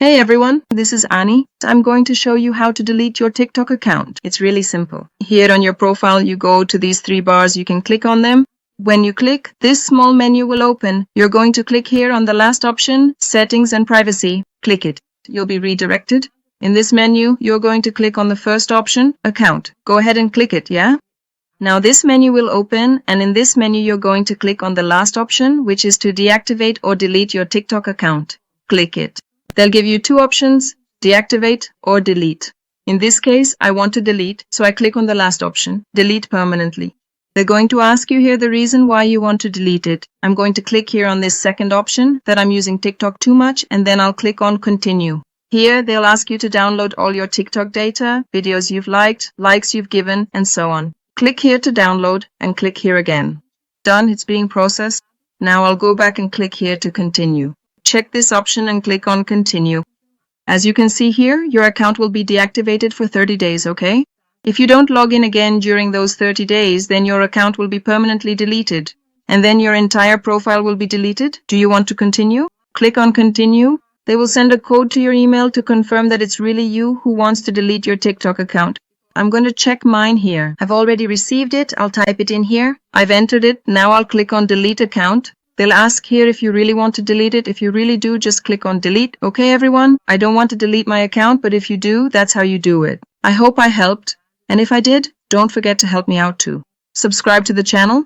Hey everyone, this is Annie. I'm going to show you how to delete your TikTok account. It's really simple. Here on your profile, you go to these three bars. You can click on them. When you click, this small menu will open. You're going to click here on the last option, Settings and Privacy. Click it. You'll be redirected. In this menu, you're going to click on the first option, Account. Go ahead and click it, yeah? Now this menu will open, and in this menu, you're going to click on the last option, which is to deactivate or delete your TikTok account. Click it. They'll give you two options, deactivate or delete. In this case, I want to delete, so I click on the last option, delete permanently. They're going to ask you here the reason why you want to delete it. I'm going to click here on this second option, that I'm using TikTok too much, and then I'll click on continue. Here, they'll ask you to download all your TikTok data, videos you've liked, likes you've given, and so on. Click here to download, and click here again. Done, it's being processed. Now I'll go back and click here to continue. Check this option and click on continue. As you can see here, your account will be deactivated for 30 days, okay? If you don't log in again during those 30 days, then your account will be permanently deleted. And then your entire profile will be deleted. Do you want to continue? Click on continue. They will send a code to your email to confirm that it's really you who wants to delete your TikTok account. I'm going to check mine here. I've already received it. I'll type it in here. I've entered it. Now I'll click on delete account. They'll ask here if you really want to delete it. If you really do, just click on delete. Okay, everyone? I don't want to delete my account, but if you do, that's how you do it. I hope I helped. And if I did, don't forget to help me out too. Subscribe to the channel.